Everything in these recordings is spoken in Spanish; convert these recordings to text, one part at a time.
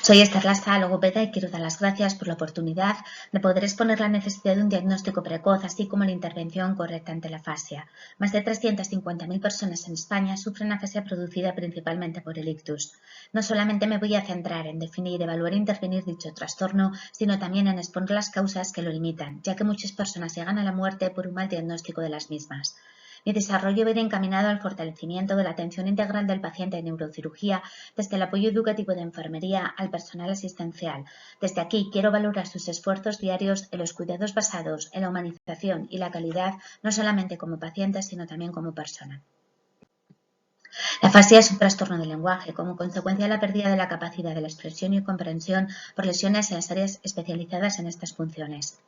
Soy Esther Lassa, logopeda, y quiero dar las gracias por la oportunidad de poder exponer la necesidad de un diagnóstico precoz, así como la intervención correcta ante la afasia. Más de 350.000 personas en España sufren afasia producida principalmente por el ictus. No solamente me voy a centrar en definir, evaluar e intervenir dicho trastorno, sino también en exponer las causas que lo limitan, ya que muchas personas llegan a la muerte por un mal diagnóstico de las mismas. Mi desarrollo va a ir encaminado al fortalecimiento de la atención integral del paciente en neurocirugía, desde el apoyo educativo de enfermería al personal asistencial. Desde aquí quiero valorar sus esfuerzos diarios en los cuidados basados en la humanización y la calidad, no solamente como paciente, sino también como persona. La afasia es un trastorno del lenguaje, como consecuencia de la pérdida de la capacidad de la expresión y comprensión por lesiones en las áreas especializadas en estas funciones.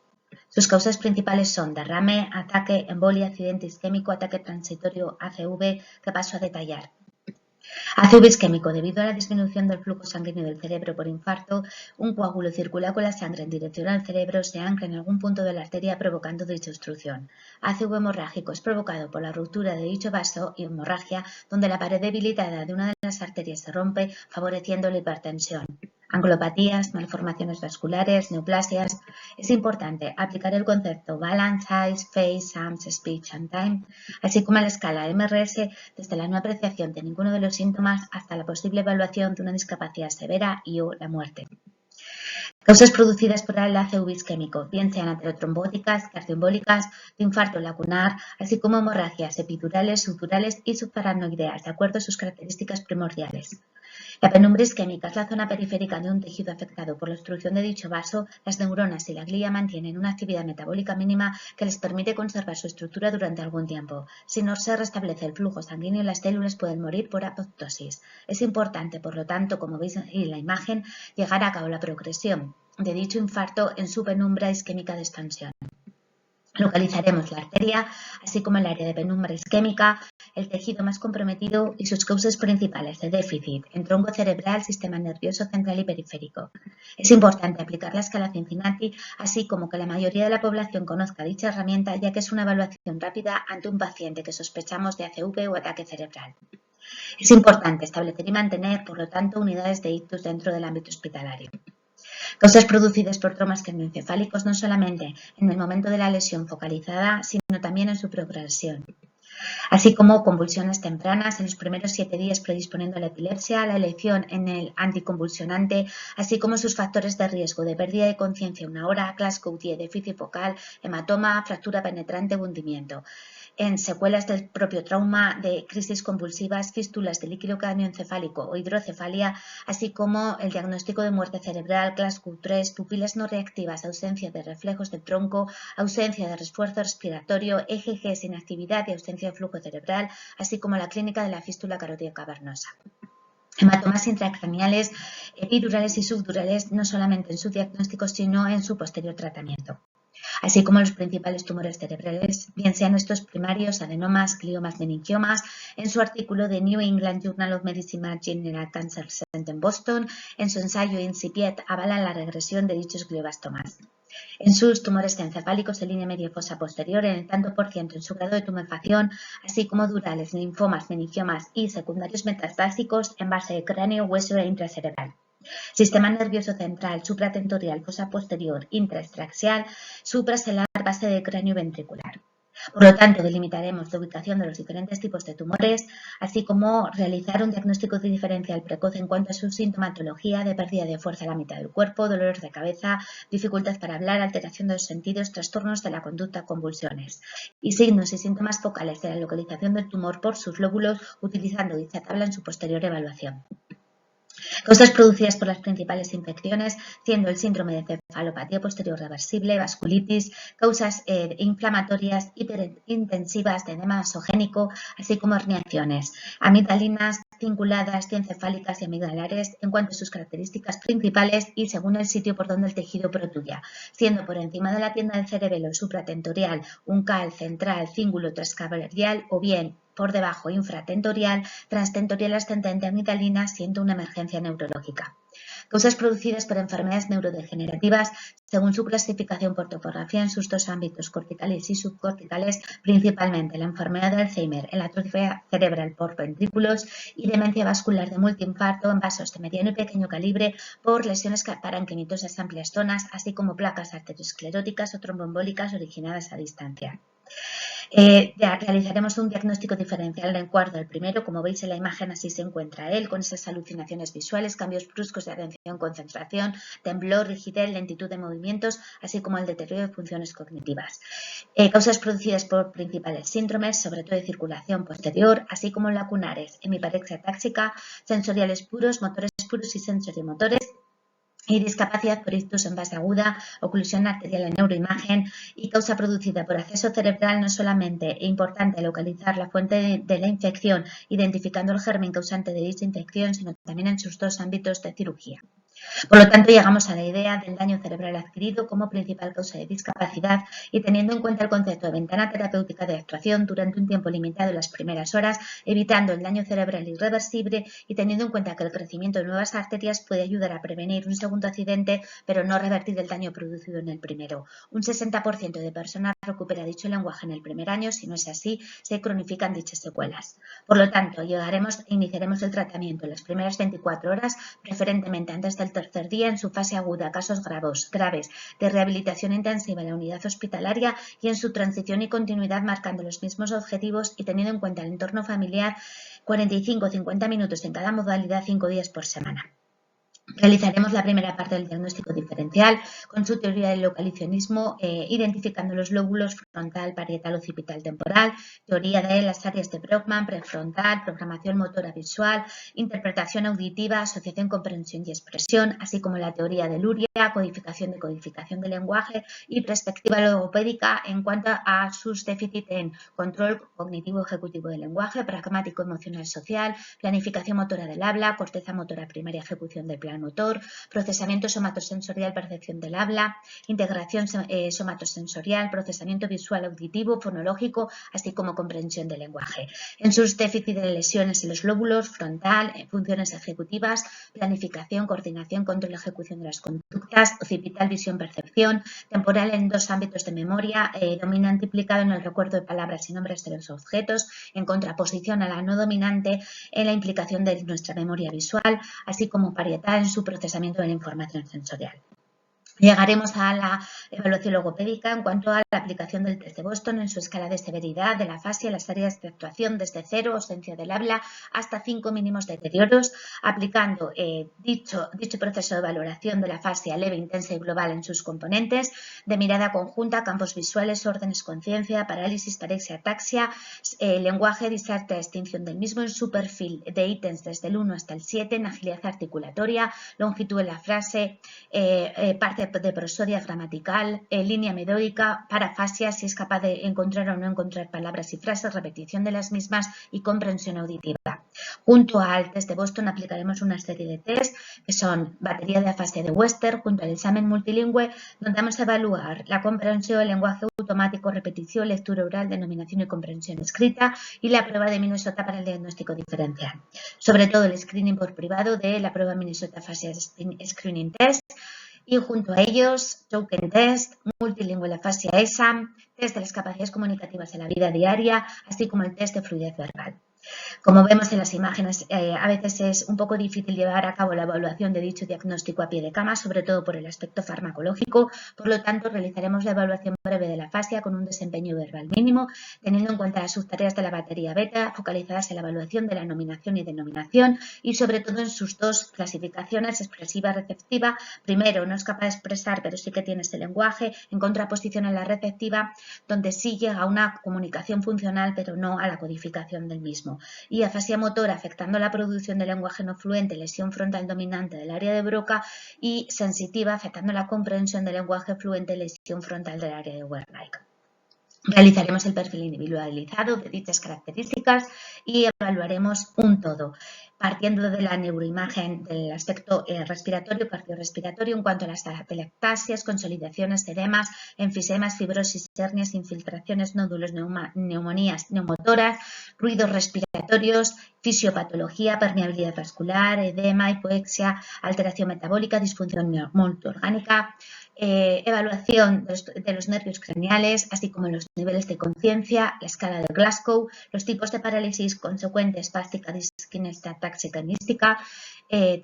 Sus causas principales son derrame, ataque, embolia, accidente isquémico, ataque transitorio, ACV, que paso a detallar. ACV isquémico: debido a la disminución del flujo sanguíneo del cerebro por infarto, un coágulo circula con la sangre en dirección al cerebro, se ancla en algún punto de la arteria provocando dicha obstrucción. ACV hemorrágico: es provocado por la ruptura de dicho vaso y hemorragia, donde la pared debilitada de una de las arterias se rompe, favoreciendo la hipertensión. Angiopatías, malformaciones vasculares, neoplasias. Es importante aplicar el concepto Balance, Size, Face, Sums, Speech and Time, así como la escala MRS, desde la no apreciación de ninguno de los síntomas hasta la posible evaluación de una discapacidad severa y/o la muerte. Causas producidas por el ACV isquémico, bien sean aterotrombóticas, cardioembólicas, de infarto lacunar, así como hemorragias epidurales, subdurales y subparanoideas, de acuerdo a sus características primordiales. La penumbra isquémica es la zona periférica de un tejido afectado por la obstrucción de dicho vaso. Las neuronas y la glía mantienen una actividad metabólica mínima que les permite conservar su estructura durante algún tiempo. Si no se restablece el flujo sanguíneo, las células pueden morir por apoptosis. Es importante, por lo tanto, como veis en la imagen, llegar a cabo la progresión de dicho infarto en su penumbra isquémica de expansión. Localizaremos la arteria, así como el área de penumbra isquémica, el tejido más comprometido y sus causas principales de déficit en tronco cerebral, sistema nervioso central y periférico. Es importante aplicar la escala Cincinnati, así como que la mayoría de la población conozca dicha herramienta, ya que es una evaluación rápida ante un paciente que sospechamos de ACV o ataque cerebral. Es importante establecer y mantener, por lo tanto, unidades de ictus dentro del ámbito hospitalario. Causas producidas por traumas craneoencefálicos no solamente en el momento de la lesión focalizada, sino también en su progresión, así como convulsiones tempranas en los primeros 7 días predisponiendo a la epilepsia, la elección en el anticonvulsionante, así como sus factores de riesgo de pérdida de conciencia 1 hora, Glasgow-10, déficit focal, hematoma, fractura penetrante o hundimiento. En secuelas del propio trauma, de crisis convulsivas, fístulas de líquido craneoencefálico o hidrocefalia, así como el diagnóstico de muerte cerebral, Glasgow-3, pupilas no reactivas, ausencia de reflejos del tronco, ausencia de refuerzo respiratorio, EGG sin actividad y ausencia de flujo cerebral, así como la clínica de la fístula carótida cavernosa. Hematomas intracraneales, epidurales y subdurales, no solamente en su diagnóstico, sino en su posterior tratamiento, así como los principales tumores cerebrales, bien sean estos primarios, adenomas, gliomas, meningiomas. En su artículo de New England Journal of Medicine General Cancer Center en Boston, en su ensayo Incipient, avalan la regresión de dichos glioblastomas. En sus tumores encefálicos de línea media fosa posterior, en el tanto por ciento en su grado de tumefacción, así como durales, linfomas, meningiomas y secundarios metastásicos en base de cráneo, hueso e intracerebral. Sistema nervioso central, supratentorial, fosa posterior, intraestraxial, supracelular, base de cráneo ventricular. Por lo tanto, delimitaremos la ubicación de los diferentes tipos de tumores, así como realizar un diagnóstico diferencial precoz en cuanto a su sintomatología de pérdida de fuerza a la mitad del cuerpo, dolores de cabeza, dificultad para hablar, alteración de los sentidos, trastornos de la conducta, convulsiones, y signos y síntomas focales de la localización del tumor por sus lóbulos, utilizando dicha tabla en su posterior evaluación. Causas producidas por las principales infecciones, siendo el síndrome de encefalopatía posterior reversible, vasculitis, causas inflamatorias hiperintensivas de edema vasogénico, así como herniaciones, amigdalinas, cinculadas, diencefálicas y amigdalares en cuanto a sus características principales y según el sitio por donde el tejido protuya, siendo por encima de la tienda del cerebelo supratentorial, uncal, central, cíngulo transcaverdial o bien por debajo infratentorial, transtentorial ascendente amigdalina, siendo una emergencia neurológica. Causas producidas por enfermedades neurodegenerativas según su clasificación por topografía en sus dos ámbitos, corticales y subcorticales, principalmente la enfermedad de Alzheimer, la atrofia cerebral por ventrículos y demencia vascular de multiinfarto en vasos de mediano y pequeño calibre por lesiones parenquimatosas de amplias zonas, así como placas arterioscleróticas o tromboembólicas originadas a distancia. Realizaremos un diagnóstico diferencial en cuarto al primero, como veis en la imagen así se encuentra él, con esas alucinaciones visuales, cambios bruscos de atención, concentración, temblor, rigidez, lentitud de movimientos, así como el deterioro de funciones cognitivas. Causas producidas por principales síndromes, sobre todo de circulación posterior, así como lacunares, hemiparexia táxica, sensoriales puros, motores puros y sensoromotores, y discapacidad por ictus en fase aguda, oclusión arterial en neuroimagen y causa producida por acceso cerebral. No solamente es importante localizar la fuente de la infección, identificando el germen causante de dicha infección, sino también en sus dos ámbitos de cirugía. Por lo tanto, llegamos a la idea del daño cerebral adquirido como principal causa de discapacidad y teniendo en cuenta el concepto de ventana terapéutica de actuación durante un tiempo limitado en las primeras horas, evitando el daño cerebral irreversible y teniendo en cuenta que el crecimiento de nuevas arterias puede ayudar a prevenir un segundo accidente, pero no revertir el daño producido en el primero. Un 60% de personas recupera dicho lenguaje en el primer año, si no es así, se cronifican dichas secuelas. Por lo tanto, iniciaremos el tratamiento en las primeras 24 horas, preferentemente antes del tercer día en su fase aguda, casos graves de rehabilitación intensiva en la unidad hospitalaria y en su transición y continuidad marcando los mismos objetivos y teniendo en cuenta el entorno familiar, 45 o 50 minutos en cada modalidad, 5 días por semana. Realizaremos la primera parte del diagnóstico diferencial con su teoría del localizacionismo, identificando los lóbulos frontal, parietal, occipital, temporal, teoría de las áreas de Brockman, prefrontal, programación motora visual, interpretación auditiva, asociación, comprensión y expresión, así como la teoría de Luria, codificación del lenguaje y perspectiva logopédica en cuanto a sus déficits en control cognitivo ejecutivo del lenguaje, pragmático emocional social, planificación motora del habla, corteza motora primaria, ejecución del plan motor, procesamiento somatosensorial, percepción del habla, integración somatosensorial, procesamiento visual auditivo, fonológico, así como comprensión del lenguaje. En sus déficits de lesiones en los lóbulos, frontal, funciones ejecutivas, planificación, coordinación, control, ejecución de las conductas, occipital, visión, percepción, temporal en dos ámbitos de memoria, dominante implicado en el recuerdo de palabras y nombres de los objetos, en contraposición a la no dominante en la implicación de nuestra memoria visual, así como parietal en su procesamiento de la información sensorial. Llegaremos a la evaluación logopédica en cuanto a la aplicación del test de Boston en su escala de severidad de la afasia, las áreas de actuación desde 0, ausencia del habla, hasta 5 mínimos deterioros, aplicando dicho proceso de valoración de la afasia leve, intensa y global en sus componentes, de mirada conjunta, campos visuales, órdenes, conciencia, parálisis, parexia, ataxia, lenguaje, disarte, extinción del mismo en su perfil de ítems desde el 1 hasta el 7, en agilidad articulatoria, longitud de la frase, parte de prosodia gramatical, línea melódica, parafasia, si es capaz de encontrar o no encontrar palabras y frases, repetición de las mismas y comprensión auditiva. Junto al test de Boston aplicaremos una serie de test que son batería de afasia de Western junto al examen multilingüe, donde vamos a evaluar la comprensión, lenguaje automático, repetición, lectura oral, denominación y comprensión escrita y la prueba de Minnesota para el diagnóstico diferencial. Sobre todo el screening por privado de la prueba Minnesota Afasia Screening Test, y junto a ellos, token test, multilingüe afasia ESAM, test de las capacidades comunicativas en la vida diaria, así como el test de fluidez verbal. Como vemos en las imágenes, a veces es un poco difícil llevar a cabo la evaluación de dicho diagnóstico a pie de cama, sobre todo por el aspecto farmacológico. Por lo tanto, realizaremos la evaluación breve de la afasia con un desempeño verbal mínimo, teniendo en cuenta las subtareas de la batería beta, focalizadas en la evaluación de la nominación y denominación y sobre todo en sus dos clasificaciones, expresiva y receptiva. Primero, no es capaz de expresar, pero sí que tiene este lenguaje, en contraposición a la receptiva, donde sí llega a una comunicación funcional, pero no a la codificación del mismo. Y afasia motora afectando la producción de lenguaje no fluente, lesión frontal dominante del área de Broca, y sensitiva afectando la comprensión del lenguaje fluente, lesión frontal del área de Wernicke. Realizaremos el perfil individualizado de dichas características características y evaluaremos un todo, partiendo de la neuroimagen del aspecto respiratorio, cardiorrespiratorio, en cuanto a las atelectasias, consolidaciones, edemas, enfisemas, fibrosis, hernias, infiltraciones, nódulos, neumonías, neumotoras, ruidos respiratorios, fisiopatología, permeabilidad vascular, edema, hipoxia, alteración metabólica, disfunción multiorgánica, evaluación de los nervios craneales, así como los niveles de conciencia, la escala de Glasgow, los tipos de parálisis consecuente, espástica, disquinésica, atáxica, mística,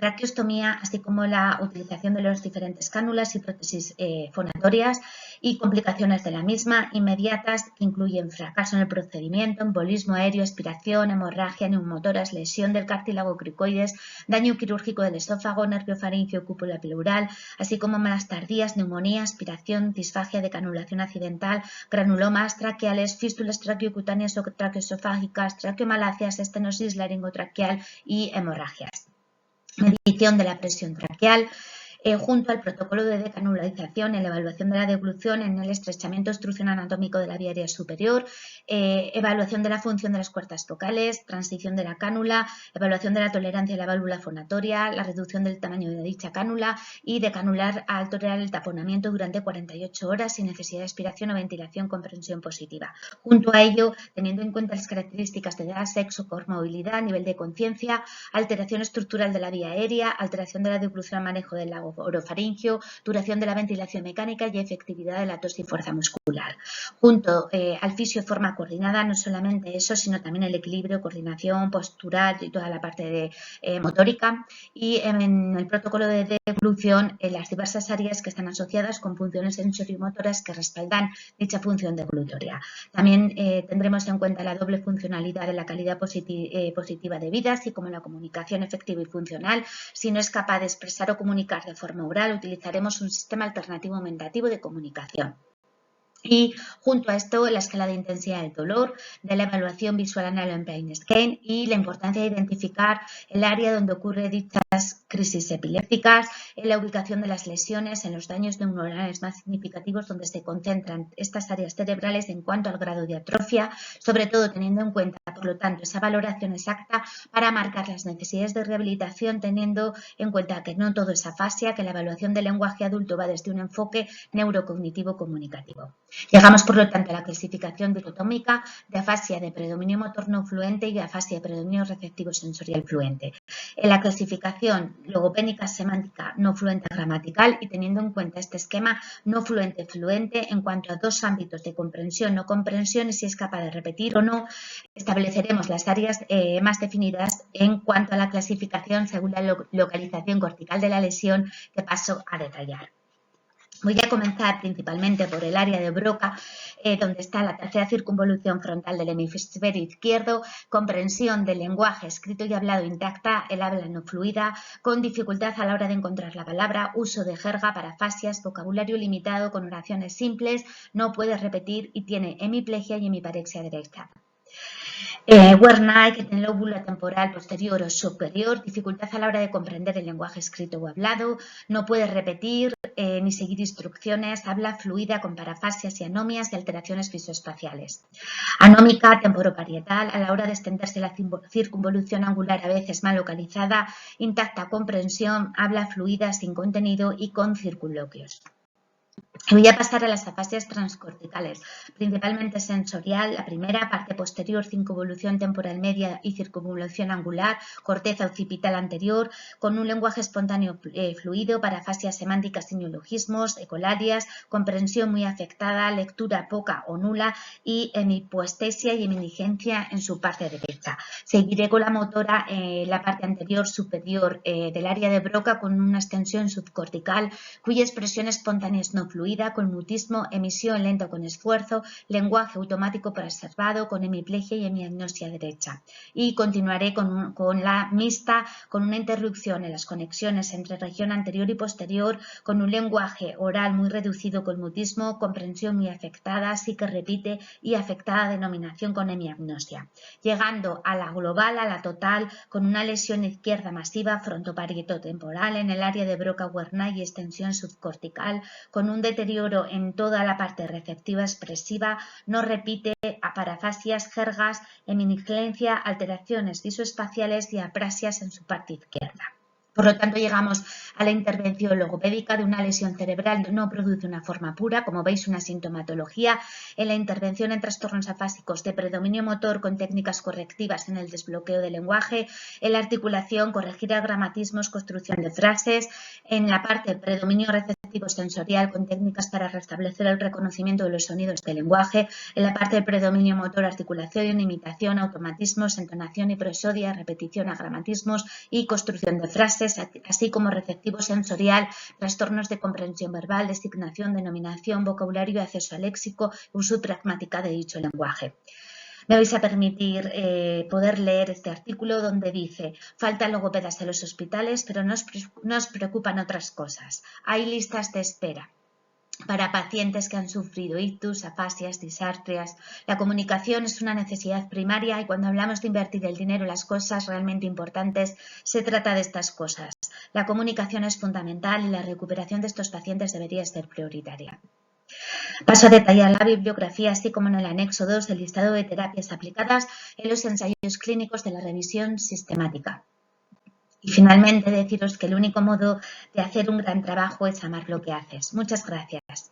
traqueostomía, así como la utilización de las diferentes cánulas y prótesis fonatorias y complicaciones de la misma inmediatas que incluyen fracaso en el procedimiento, embolismo aéreo, aspiración, hemorragia, neumotoras, lesión del cartílago cricoides, daño quirúrgico del esófago, nervio faríngeo, cúpula pleural, así como malas tardías, neumonía, aspiración, disfagia de canulación accidental, granulomas traqueales, fístulas traqueocutáneas o traqueosofágicas, traqueomalacias, estenosis laringotraqueal y hemorragias. Medición de la presión traqueal, junto al protocolo de decanularización en la evaluación de la deglución en el estrechamiento obstrucción anatómico de la vía aérea superior, evaluación de la función de las cuerdas vocales, transición de la cánula, evaluación de la tolerancia a la válvula fonatoria, la reducción del tamaño de dicha cánula y decanular al tolerar el taponamiento durante 48 horas sin necesidad de aspiración o ventilación con presión positiva. Junto a ello, teniendo en cuenta las características de edad, sexo, comorbilidad, nivel de conciencia, alteración estructural de la vía aérea, alteración de la deglución al manejo del lago orofaringio, duración de la ventilación mecánica y efectividad de la tos y fuerza muscular. Junto al fisio de forma coordinada, no solamente eso, sino también el equilibrio, coordinación, postural y toda la parte de motórica. Y en el protocolo de deglución, las diversas áreas que están asociadas con funciones sensoriomotoras que respaldan dicha función deglutoria. También tendremos en cuenta la doble funcionalidad de la calidad positiva de vida, así como la comunicación efectiva y funcional. Si no es capaz de expresar o comunicar de forma oral, utilizaremos un sistema alternativo aumentativo de comunicación. Y junto a esto, la escala de intensidad del dolor, de la evaluación visual anal pain scan y la importancia de identificar el área donde ocurre dichas crisis epilépticas, en la ubicación de las lesiones, en los daños neuronales más significativos donde se concentran estas áreas cerebrales en cuanto al grado de atrofia, sobre todo teniendo en cuenta, por lo tanto, esa valoración exacta para marcar las necesidades de rehabilitación, teniendo en cuenta que no todo es afasia, que la evaluación del lenguaje adulto va desde un enfoque neurocognitivo-comunicativo. Llegamos, por lo tanto, a la clasificación dicotómica de afasia de predominio motor no fluente y afasia de predominio receptivo sensorial fluente. En la clasificación logopénica semántica no fluente gramatical y teniendo en cuenta este esquema no fluente fluente en cuanto a dos ámbitos de comprensión no comprensión y si es capaz de repetir o no, estableceremos las áreas más definidas en cuanto a la clasificación según la localización cortical de la lesión que paso a detallar. Voy a comenzar principalmente por el área de Broca, donde está la tercera circunvolución frontal del hemisferio izquierdo, comprensión del lenguaje escrito y hablado intacta, el habla no fluida, con dificultad a la hora de encontrar la palabra, uso de jerga, parafasias, vocabulario limitado con oraciones simples, no puede repetir y tiene hemiplegia y hemiparexia derecha. Wernicke, en el lóbulo temporal posterior o superior, dificultad a la hora de comprender el lenguaje escrito o hablado, no puede repetir ni seguir instrucciones, habla fluida con parafasias y anomias y alteraciones visoespaciales. Anómica temporoparietal, a la hora de extenderse la circunvolución angular a veces mal localizada, intacta comprensión, habla fluida sin contenido y con circunloquios. Voy a pasar a las afasias transcorticales, principalmente sensorial, la primera, parte posterior, circunvolución temporal media y circunvolución angular, corteza occipital anterior, con un lenguaje espontáneo fluido, parafasias semánticas y neologismos, ecolalias, comprensión muy afectada, lectura poca o nula y hemipoestesia y hemidigencia en su parte derecha. Seguiré con la motora en la parte anterior superior del área de Broca con una extensión subcortical cuya expresión espontánea es no fluida, con mutismo, emisión lenta con esfuerzo, lenguaje automático preservado, con hemiplegia y hemiagnosia derecha. Y continuaré con la mixta, con una interrupción en las conexiones entre región anterior y posterior, con un lenguaje oral muy reducido con mutismo, comprensión muy afectada, sí que repite y afectada denominación con hemiagnosia. Llegando a la global, a la total, con una lesión izquierda masiva frontoparieto temporal en el área de Broca-Wernicke y extensión subcortical, con un deterioro en toda la parte receptiva expresiva, no repite parafasias, jergas, eminiscencia, alteraciones visoespaciales y aprasias en su parte izquierda. Por lo tanto, llegamos a la intervención logopédica de una lesión cerebral. No produce una forma pura, como veis, una sintomatología. En la intervención en trastornos afásicos de predominio motor con técnicas correctivas en el desbloqueo del lenguaje, en la articulación, corregir gramatismos, construcción de frases, en la parte predominio receptivo sensorial con técnicas para restablecer el reconocimiento de los sonidos del lenguaje, en la parte del predominio motor, articulación, imitación, automatismos, entonación y prosodia, repetición, agramatismos y construcción de frases, así como receptivo sensorial, trastornos de comprensión verbal, designación, denominación, vocabulario y acceso al léxico, uso y pragmática de dicho lenguaje. Me vais a permitir poder leer este artículo donde dice: faltan logopedas en los hospitales, pero nos preocupan otras cosas. Hay listas de espera para pacientes que han sufrido ictus, afasias, disartrias. La comunicación es una necesidad primaria y cuando hablamos de invertir el dinero en las cosas realmente importantes, se trata de estas cosas. La comunicación es fundamental y la recuperación de estos pacientes debería ser prioritaria. Paso a detallar la bibliografía, así como en el anexo 2 del listado de terapias aplicadas en los ensayos clínicos de la revisión sistemática. Y finalmente deciros que el único modo de hacer un gran trabajo es amar lo que haces. Muchas gracias.